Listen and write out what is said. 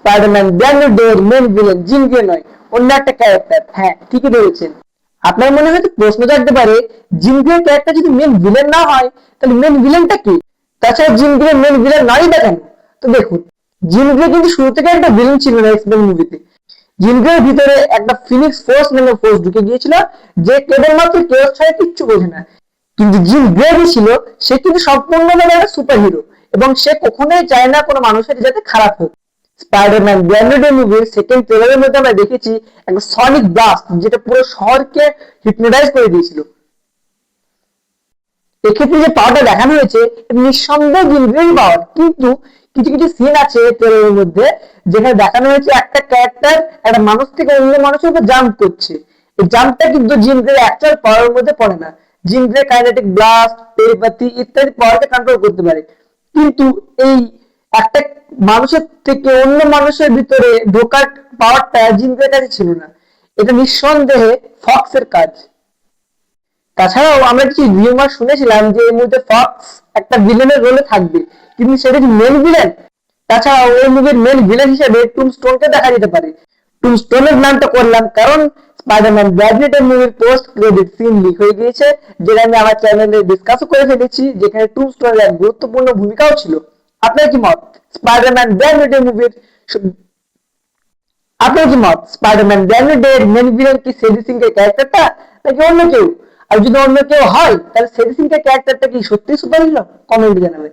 Spiderman brand new day এর main villain gym grey নয়, অন্য একটা ক্যারেক্টার। হ্যাঁ, ঠিকই ধরেছেন। আপনার মনে হয়তো প্রশ্ন জাগতে পারে, জিম গ্রে ক্যারেক্টার যদি মেন ভিলেন না হয় তাহলে মেন ভিলেনটা কি? তাছাড়া জিম গ্রে মেন ভিলেন নয় না কেন? তো দেখুন, জিম গ্রে কিন্তু শুরু থেকে একটা ভিলেন ছিল না এক্স-মেন মুভিতে। জিম গ্রের ভিতরে একটা ফিনিক্স ফোর্স নামে ফোর্স ঢুকে গিয়েছিল, যে কেবলমাত্র কেওস ছাড়া কিচ্ছু বোঝে না। কিন্তু জিম গ্রে যে ছিল, সে কিন্তু সম্পূর্ণভাবে একটা সুপার হিরো, এবং সে কখনোই চায় না কোনো মানুষের যাতে খারাপ হোক। স্পাইডারম্যান ব্র্যান্ড নিউ ডে মুভির সেকেন্ড ট্রেলারের মধ্যে আমরা দেখেছি একটা সনিক ব্লাস্ট, যেটা পুরো শহরকে হিপনোটাইজ করে দিয়েছিল। এক্ষেত্রে যে পাওয়ারটা দেখানো হয়েছে নিঃসন্দেহে জিম গ্রের পাওয়ার, কিন্তু কিছু কিছু সিন আছে ট্রেলারের মধ্যে যেখানে দেখানো হয়েছে একটা ক্যারেক্টার একটা মানুষ থেকে অন্য মানুষের উপর জাম্প করছে। এই জাম্পটা কিন্তু জিম গ্রের অ্যাকচুয়াল পাওয়ারের মধ্যে পড়ে না। Gym grey kinetic blast, telepathy ইত্যাদি পাওয়ারকে কন্ট্রোল করতে পারে, কিন্তু এই একটা মানুষের থেকে অন্য মানুষের ভিতরে ঢোকার পাওয়ারটা জিম গ্রের কাছে ছিল না। এটা নিঃসন্দেহে ফক্সের কাজ। তাছাড়াও আমরা কিছু রিউমার শুনেছিলাম যে এর মধ্যে ফক্স একটা ভিলেনের রোলে থাকবে, কিন্তু সেটা কি মেন ভিলেন? তাছাড়াও ওই মুভির মেন ভিলেন হিসেবে টুমস্টোনকে দেখা যেতে পারে। টুমস্টোনের নামটা করলাম কারণ স্পাইডারম্যান ব্র্যান্ড মুভির পোস্ট ক্রেডিট সিন লিক হয়ে গিয়েছে, যেটা আমি আমার চ্যানেলে ডিসকাসও করে ফেলেছি, যেখানে টুমস্টোনের এক গুরুত্বপূর্ণ ভূমিকাও ছিল। আপনার কি মত স্পাইডারম্যান ব্র্যান্ড মুভির আপনার কি মত স্পাইডারম্যান ব্র্যান্ড এর মেন ভিলেন কি সেডি সিং এর ক্যারেক্টারটা, নাকি অন্য কেউ? আর যদি অন্য কেউ হয় তাহলে সেডি সিং এর ক্যারেক্টারটা কি সত্যি সুপার হিরো? কমেন্টে জানাবেন।